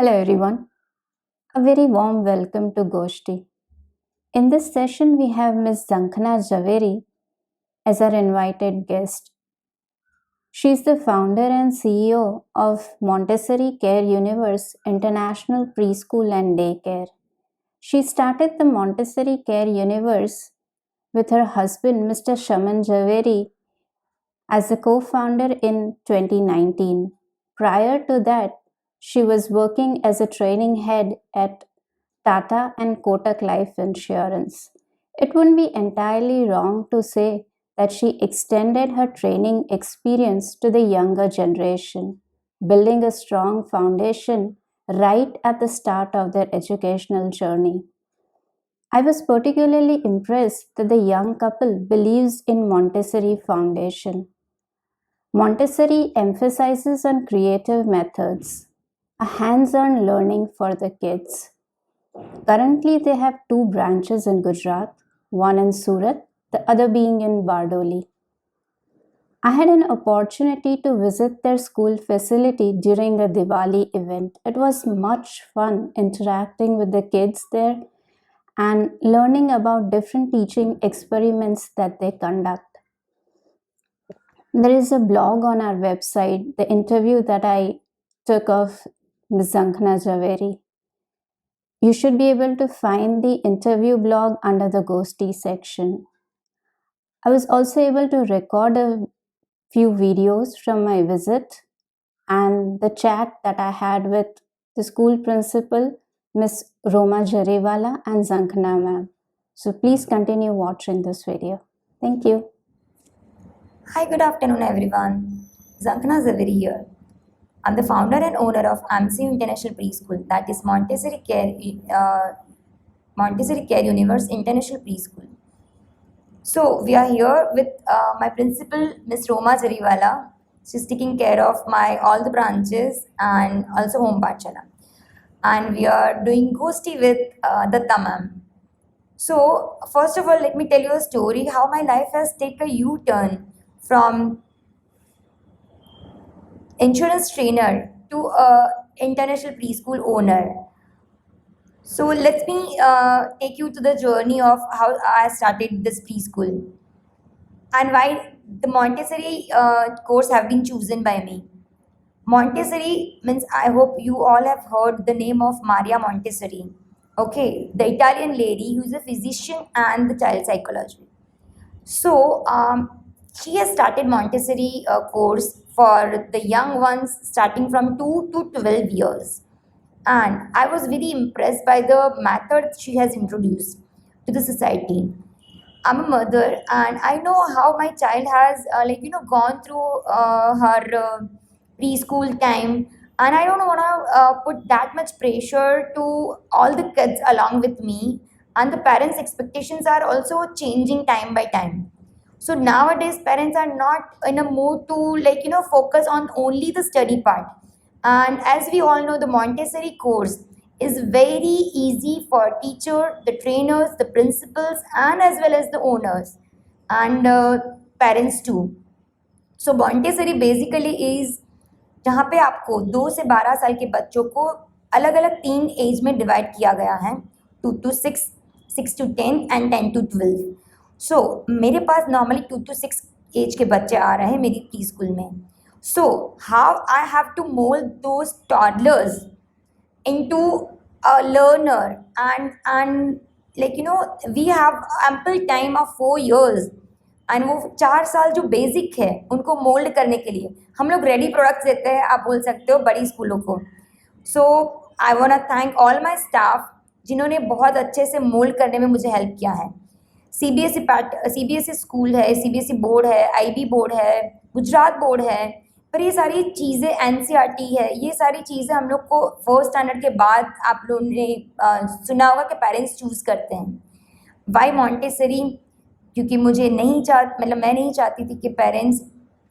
Hello everyone. A very warm welcome to Goshti. In this session, we have Ms. Zankhana Javeri as our invited guest. She is the founder and CEO of Montessori Care Universe International Preschool and Daycare. She started the Montessori Care Universe with her husband, Mr. Shaman Javeri, as a co founder in 2019. Prior to that, she was working as a training head at Tata and Kotak Life Insurance. It wouldn't be entirely wrong to say that she extended her training experience to the younger generation, building a strong foundation right at the start of their educational journey. I was particularly impressed that the young couple believes in Montessori Foundation. Montessori emphasizes on creative methods, a hands-on learning for the kids. Currently, they have two branches in Gujarat, one in Surat, the other being in Bardoli. I had an opportunity to visit their school facility during a Diwali event. It was much fun interacting with the kids there and learning about different teaching experiments that they conduct. There is a blog on our website, the interview that I took of Ms. Zankhana Javeri. You should be able to find the interview blog under the Ghosty section. I was also able to record a few videos from my visit and the chat that I had with the school principal, Miss Roma Jarewala and Zankhana ma'am. So please continue watching this video. Thank you. Hi, good afternoon everyone. Zankhana Zaveri here. I'm the founder and owner of AMCU International Preschool, that is Montessori Care Universe International Preschool. So we are here with my principal, Miss Roma Jariwala. She's taking care of my all the branches and also home Pachala. And we are doing Ghosty with Datta ma'am. So first of all, let me tell you a story how my life has taken a U-turn from insurance trainer to a international preschool owner. So let me take you to the journey of how I started this preschool and why the Montessori course have been chosen by me. Montessori means, I hope you all have heard the name of Maria Montessori. Okay, the Italian lady who is a physician and the child psychologist. So she has started Montessori course for the young ones starting from 2 to 12 years. And I was very impressed by the method she has introduced to the society. I'm a mother and I know how my child has gone through her preschool time, and I don't want to put that much pressure to all the kids along with me, and the parents expectations are also changing time by time. So nowadays parents are not in a mood to focus on only the study part. And as we all know, the Montessori course is very easy for teacher, the trainers, the principals, and as well as the owners and parents too. So Montessori basically is जहाँ पे आपको 2 से 12 साल के बच्चों को अलग अलग 3 एज में डिवाइड किया गया है, 2 to 6, 6 to 10 एंड 10 to 12. सो मेरे पास नॉर्मली 2 to 6 एज के बच्चे आ रहे हैं मेरी प्री स्कूल में. So how I have to mould those toddlers into a learner and we have ample time of 4 years, and वो 4 साल जो बेसिक है उनको मोल्ड करने के लिए हम लोग रेडी प्रोडक्ट्स देते हैं, आप बोल सकते हो, बड़ी स्कूलों को. So I want to thank all my staff जिन्होंने बहुत अच्छे से मोल्ड करने में मुझे हेल्प किया है. सीबीएसई स्कूल है, सीबीएसई बोर्ड है, आईबी बोर्ड है, गुजरात बोर्ड है, पर ये सारी चीज़ें एनसीईआरटी है, ये सारी चीज़ें हम लोग को फर्स्ट स्टैंडर्ड के बाद आप लोगों ने सुना होगा कि पेरेंट्स चूज़ करते हैं. Why Montessori? क्योंकि मुझे मैं नहीं चाहती थी कि पेरेंट्स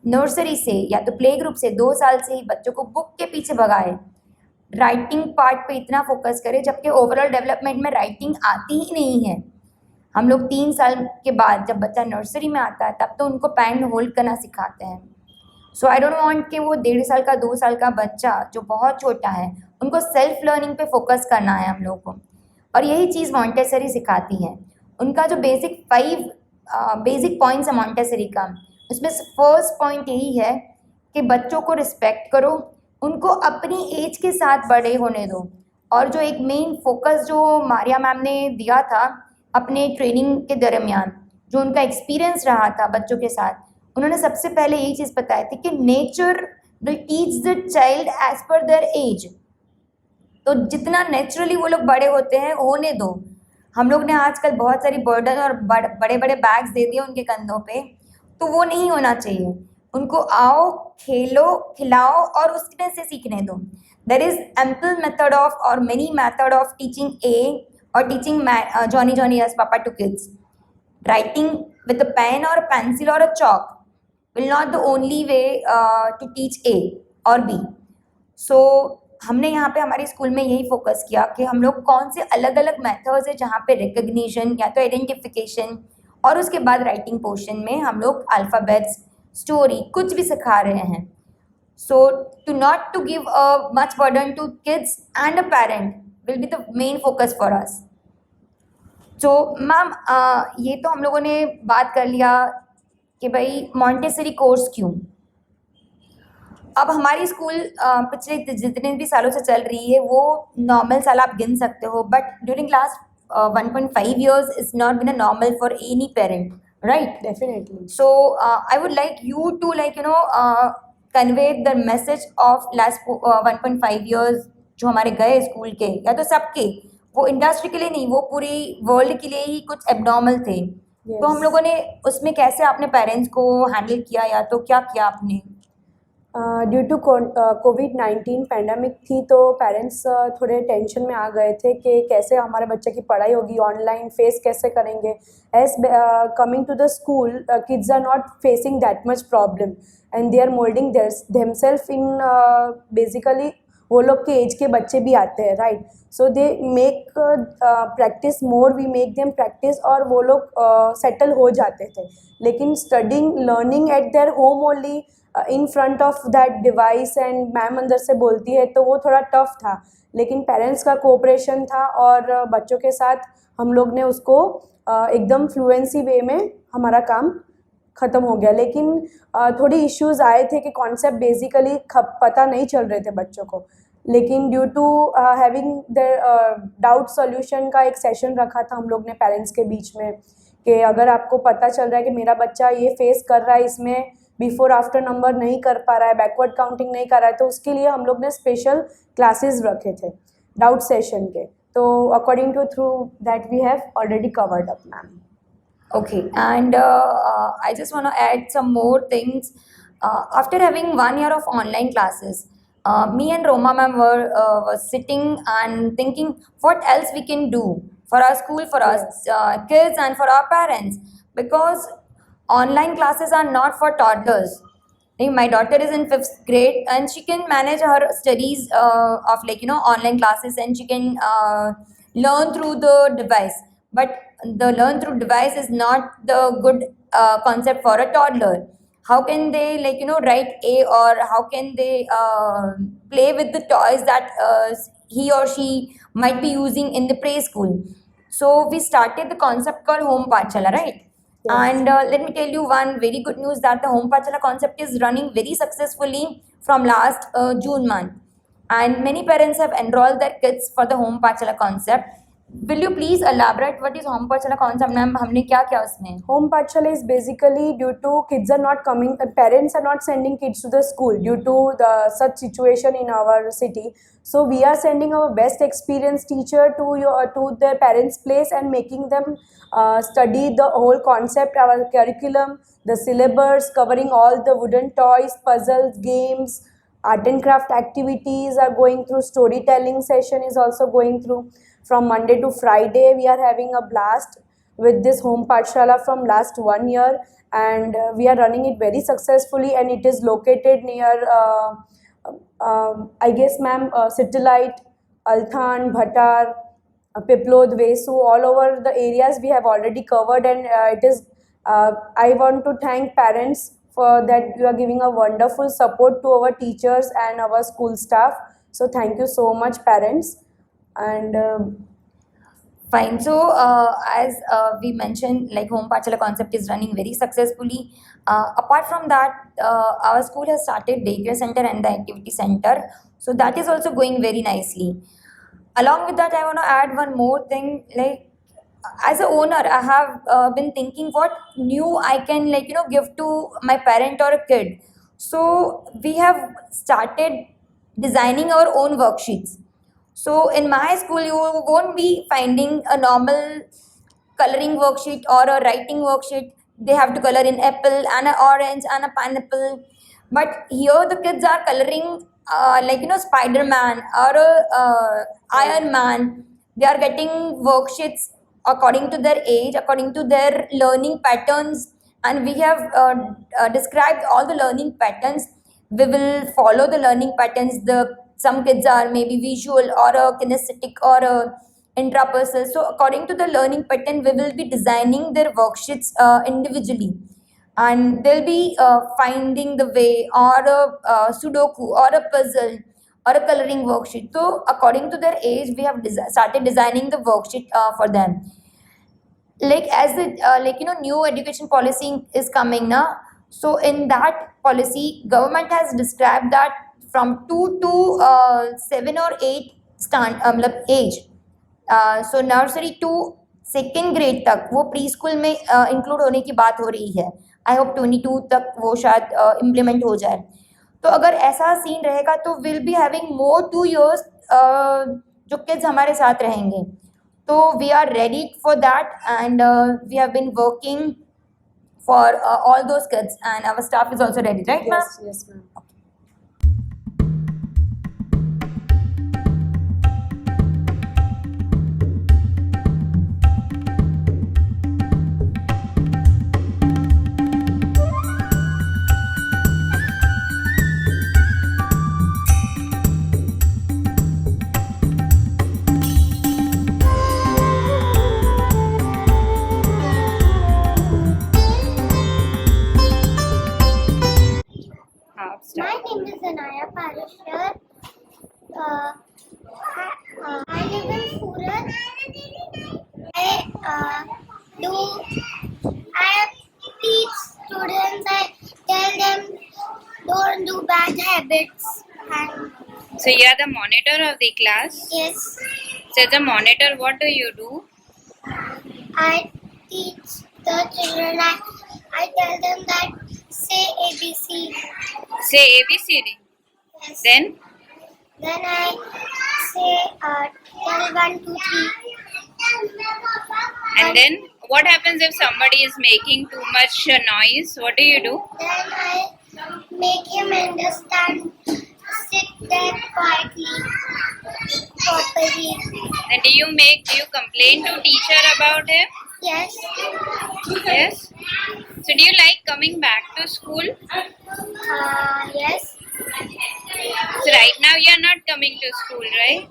नर्सरी से या तो प्ले ग्रुप से 2 साल से ही बच्चों को बुक के पीछे भगाए, राइटिंग पार्ट पे इतना फोकस करें, जबकि ओवरऑल डेवलपमेंट में राइटिंग आती ही नहीं है. हम लोग 3 साल के बाद जब बच्चा नर्सरी में आता है तब तो उनको पेन होल्ड करना सिखाते हैं. सो आई डोंट वांट कि वो 1.5 साल का 2 साल का बच्चा जो बहुत छोटा है उनको सेल्फ लर्निंग पे फोकस करना है हम लोग को, और यही चीज़ मॉन्टेसरी सिखाती है। उनका जो बेसिक पॉइंट्स है मॉन्टेसरी का, उसमें से फर्स्ट पॉइंट यही है कि बच्चों को रिस्पेक्ट करो, उनको अपनी एज के साथ बड़े होने दो। और जो एक मेन फोकस जो मारिया मैम ने दिया था अपने ट्रेनिंग के दरमियान, जो उनका एक्सपीरियंस रहा था बच्चों के साथ, उन्होंने सबसे पहले यही चीज़ बताई थी कि nature will teach the child as per their age. तो जितना नेचुरली वो लोग बड़े होते हैं होने दो। हम लोग ने आजकल बहुत सारी बर्डन और बड़े बड़े बैग्स दे दिए उनके कंधों पे, तो वो नहीं होना चाहिए। उनको आओ, खेलो, खिलाओ और उसमें से सीखने दो। There is ample method of और many method of teaching a और teaching Johnny Johnny yes papa to kids. Writing with a pen or a pencil or a chalk will not the only way to teach A or B. So हमने यहाँ पे हमारे school में यही focus किया कि हम लोग कौन से अलग अलग मेथड्स है जहाँ पे रिकग्निशन या तो आइडेंटिफिकेशन और उसके बाद राइटिंग पोर्शन में हम लोग अल्फ़ाबेट्स, स्टोरी कुछ भी सिखा रहे हैं। So to not to give a much burden to kids and a parent will be the main focus for us. तो मैम ये तो हम लोगों ने बात कर लिया कि भाई मॉन्टेसरी कोर्स क्यों। अब हमारी स्कूल पिछले जितने भी सालों से चल रही है वो नॉर्मल साल आप गिन सकते हो, but during last 1.5 years is not been a normal for any parent, right? Definitely. So I would like you to convey the message of last 1.5 years जो हमारे गए स्कूल के, या तो सबके, वो इंडस्ट्री के लिए नहीं, वो पूरी वर्ल्ड के लिए ही कुछ एबनॉर्मल थे। तो हम लोगों ने उसमें कैसे अपने पेरेंट्स को हैंडल किया, या तो क्या किया आपने? ड्यू टू कोविड-19 पैंडमिक थी, तो पेरेंट्स थोड़े टेंशन में आ गए थे कि कैसे हमारे बच्चे की पढ़ाई होगी, ऑनलाइन फेस कैसे करेंगे। As coming to the school, kids are not facing that much problem and they are moulding themself in, basically वो लोग के एज के बच्चे भी आते हैं, right? So they make practice more, we make them practise, और वो लोग सेटल हो जाते थे। लेकिन studying learning at their home only in front of that device and ma'am अंदर से बोलती है, तो वो थोड़ा टफ था। लेकिन पेरेंट्स का कोऑपरेशन था और बच्चों के साथ हम लोग ने उसको एकदम फ्लुएंसी वे में हमारा काम ख़त्म हो गया। लेकिन थोड़ी इश्यूज़ आए थे कि कॉन्सेप्ट बेसिकली पता नहीं चल रहे थे बच्चों को। लेकिन due to having the doubt solution का एक सेशन रखा था हम लोग ने पेरेंट्स के बीच में, कि अगर आपको पता चल रहा है कि मेरा बच्चा ये फेस कर रहा है, इसमें बिफोर आफ्टर नंबर नहीं कर पा रहा है, बैकवर्ड काउंटिंग नहीं कर रहा है, तो उसके लिए हम लोग ने स्पेशल क्लासेस रखे थे डाउट सेशन के। तो according to through that we have already covered up, ma'am. Okay, and I just want to add some more things. After having 1 year of online classes, me and Roma ma'am were sitting and thinking what else we can do for our school, for our kids and for our parents, because online classes are not for toddlers. My daughter is in 5th grade and she can manage her studies of online classes, and she can learn through the device. But the learn through device is not the good concept for a toddler. How can they write A, or how can they play with the toys that he or she might be using in the preschool? So we started the concept called Home Pachala, right? Yes. And let me tell you one very good news, that the Home Pachala concept is running very successfully from last June month, and many parents have enrolled their kids for the Home Pachala concept. Will you please elaborate what is Home Pachala concept, ma'am? हमने क्या क्या उसमें? Home Pachala is basically due to kids are not coming, parents are not sending kids to the school due to the such situation in our city. So we are sending our best experienced teacher to their parents' place and making them study the whole concept, our curriculum, the syllabus, covering all the wooden toys, puzzles, games, art and craft activities are going through. Storytelling session is also going through. From Monday to Friday, we are having a blast with this Home Pachala from last 1 year, and we are running it very successfully, and it is located near, I guess, ma'am, Satellite, Althan, Bhatar, Piplod, Vesu, all over the areas we have already covered, and it is, I want to thank parents for that. You are giving a wonderful support to our teachers and our school staff So thank you so much, parents. And Fine. So, as we mentioned, like Home Pachala concept is running very successfully. Apart from that, our school has started daycare center and the activity center. So that is also going very nicely. Along with that, I want to add one more thing. Like, as a owner, I have been thinking what new I can give to my parent or a kid. So we have started designing our own worksheets. So in my school, you won't be finding a normal coloring worksheet or a writing worksheet. They have to color in apple and an orange and a pineapple. But here the kids are coloring Spider Man or Iron Man. They are getting worksheets according to their age, according to their learning patterns, and we have described all the learning patterns. We will follow the learning patterns. The some kids are maybe visual or a kinesthetic or a intrapersonal. So according to the learning pattern, we will be designing their worksheets individually, and they'll be finding the way or a sudoku or a puzzle or a coloring worksheet. So according to their age, we have started designing the worksheet for them. Like as the new education policy is coming now. So in that policy, government has described that from 2 to 7 or 8 मतलब age. So nursery to second grade तक वो pre school में include होने की बात हो रही है. आई होप 22 तक वो शायद इम्प्लीमेंट हो जाए. तो अगर ऐसा सीन रहेगा तो will be having more 2 years जो किड्स हमारे साथ रहेंगे. तो we are ready for that and we have been working for all those kids and our staff is also ready, right ma'am? yes, yes, ma'am. My name is Anaya Parashar. I live in Surat. I teach students. I tell them don't do bad habits. And So you are the monitor of the class. yes, So as a monitor, what do you do? I teach the children. I tell them that say ABC. Say ABCD. Yes. Then Then I say tell 1, 2, 3. and then what happens if somebody is making too much noise? What do you do? Then I make him understand. Sit there quietly, properly. Then do you complain to teacher about him? Yes, Yes. So do you like coming back to school? yes, So right now you are not coming to school, right?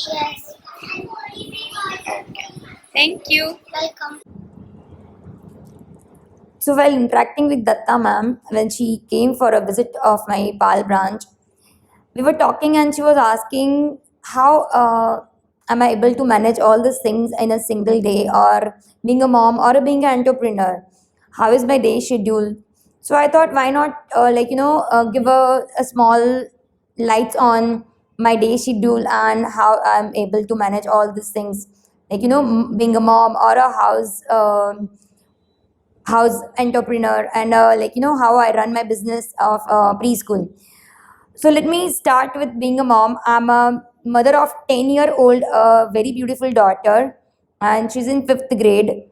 yes. Thank you. Welcome. So while interacting with Datta ma'am, when she came for a visit of my PAL branch, we were talking and she was asking how am I able to manage all these things in a single day, or being a mom or being an entrepreneur. How is my day schedule? So I thought, why not give a small lights on my day schedule and how I'm able to manage all these things, being a mom or a house entrepreneur, and how I run my business of preschool. So let me start with being a mom. I'm a mother of 10-year-old, very beautiful daughter, and she's in 5th grade.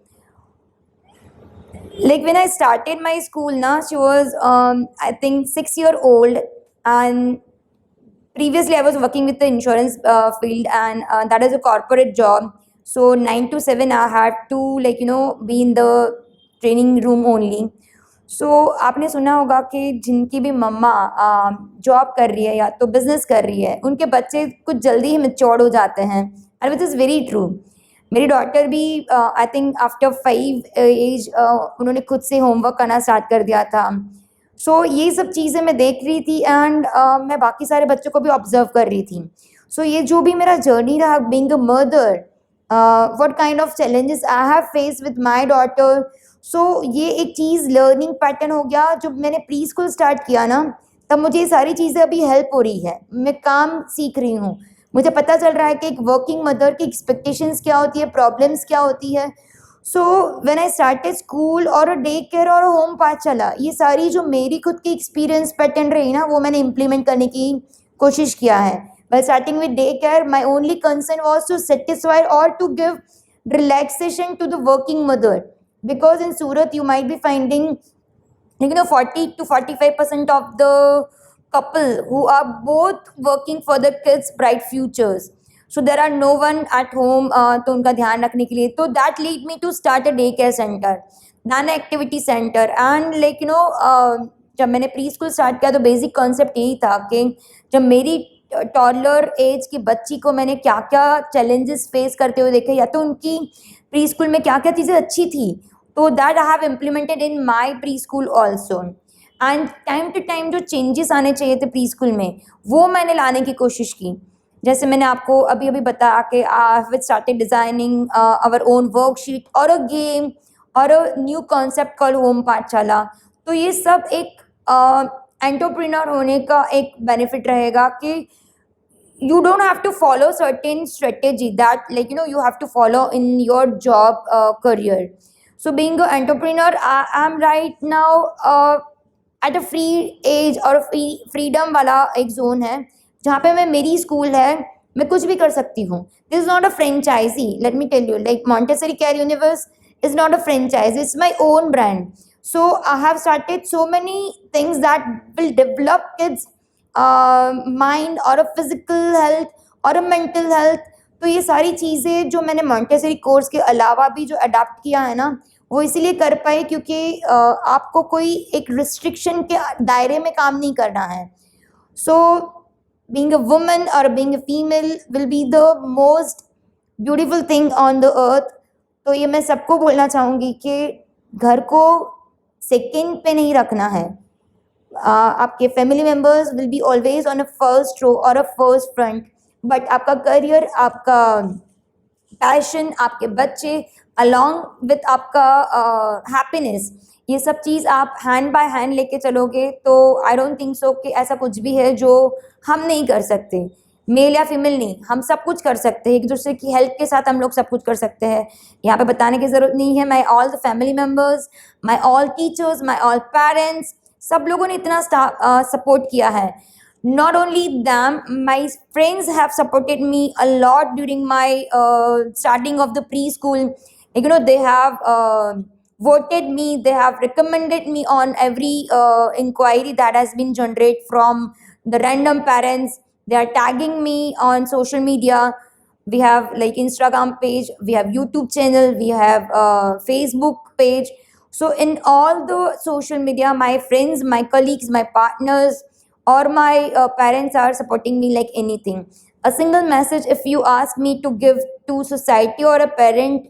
Like when I started my school, she was I think 6-year-old, and previously I was working with the insurance field, and that is a corporate job. So 9 to 7 I had to be in the training room only. So आपने सुना होगा कि जिनकी भी मम्मा job कर रही है या तो बिजनेस कर रही है, उनके बच्चे कुछ जल्दी ही मैच्योर हो जाते हैं, and which is very true. मेरी डॉटर भी आई थिंक आफ्टर 5 एज उन्होंने खुद से होमवर्क करना स्टार्ट कर दिया था. सो ये सब चीज़ें मैं देख रही थी एंड मैं बाकी सारे बच्चों को भी ऑब्जर्व कर रही थी. सो ये जो भी मेरा जर्नी रहा being a mother, what kind of challenges I have face with my daughter. So ये एक चीज़ लर्निंग पैटर्न हो गया. जब मैंने प्री स्कूल स्टार्ट किया ना, तब मुझे ये सारी चीज़ें अभी हेल्प हो रही है. मैं काम सीख रही हूँ. मुझे पता चल रहा है कि एक वर्किंग मदर की एक्सपेक्टेशंस क्या होती है, प्रॉब्लम्स क्या होती है. So when I started school और डे केयर और होम पाठशाला, ये सारी जो मेरी खुद की एक्सपीरियंस पैटर्न रही ना, वो मैंने इम्प्लीमेंट करने की कोशिश किया है. By starting with daycare, my only concern was to satisfy or to give relaxation to the working mother. Because in Surat, you might be finding, 40 to 45% of the couple who are both working for the kids' bright futures. So there are no one at home तो उनका ध्यान रखने के लिए. तो that lead me to start a daycare center, Nana Activity Center. And जब मैंने pre school start किया तो बेसिक कॉन्सेप्ट यही था कि जब मेरी टॉडलर एज की बच्ची को मैंने क्या क्या चैलेंजेस फेस करते हुए देखे, या तो उनकी प्री स्कूल में क्या क्या चीज़ें अच्छी थी, तो that I have implemented in my preschool also. And time to time जो चेंजेस आने चाहिए थे प्री स्कूल में, वो मैंने लाने की कोशिश की. जैसे मैंने आपको अभी अभी बताया कि I have started designing our own worksheet और अ गेम और a new concept call home Pathshala. तो ये सब एक एंटरप्रेन्योर होने का एक बेनिफिट रहेगा कि you don't have to follow certain strategy that you have to follow in your job career. So being an entrepreneur, I am right now at a free age और freedom वाला एक zone है जहाँ पे मैं मेरी स्कूल है, मैं कुछ भी कर सकती हूँ. This is not a franchisee, let me tell you. Like Montessori Care Universe is not a franchise, it's my own brand. So I have started so many things that will develop kids mind और physical health और mental health. तो ये सारी चीज़ें जो मैंने Montessori course के अलावा भी जो अडाप्ट किया है ना, वो इसीलिए कर पाए क्योंकि आपको कोई एक रिस्ट्रिक्शन के दायरे में काम नहीं करना है. सो बीइंग अ वुमन और being a female will be the most beautiful thing on the earth. तो ये मैं सबको बोलना चाहूँगी कि घर को सेकेंड पे नहीं रखना है. आपके family members will be always on a first row और अ फर्स्ट फ्रंट, बट आपका करियर, आपका पैशन, आपके बच्चे अलॉन्ग विथ आपका हैप्पीनेस, ये सब चीज़ आप हैंड बाय हैंड लेके चलोगे तो आई डोंट थिंक सो कि ऐसा कुछ भी है जो हम नहीं कर सकते. मेल या फीमेल नहीं, हम सब कुछ कर सकते हैं. एक दूसरे की हेल्प के साथ हम लोग सब कुछ कर सकते हैं. यहाँ पे बताने की ज़रूरत नहीं है. My all the family members, my all teachers, my all parents, सब लोगों ने इतना सपोर्ट किया है. Not only them, my friends have supported me a lot during my starting of the preschool. They have voted me, they have recommended me on every inquiry that has been generated from the random parents. They are tagging me on social media. We have like Instagram page, we have YouTube channel, we have Facebook page. So in all the social media, my friends, my colleagues, my partners, or my parents are supporting me like anything. A single message, if you ask me to give to society or a parent,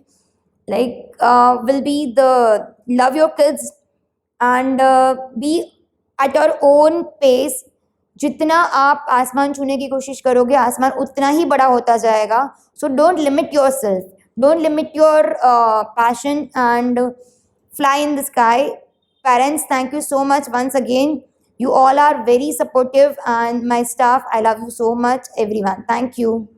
will be the love your kids and be at your own pace. जितना आप आसमान छूने की कोशिश करोगे, आसमान उतना ही बड़ा होता जाएगा. So don't limit yourself, don't limit your passion and fly in the sky. Parents, thank you so much once again. You all are very supportive, and my staff, I love you so much, everyone. Thank you.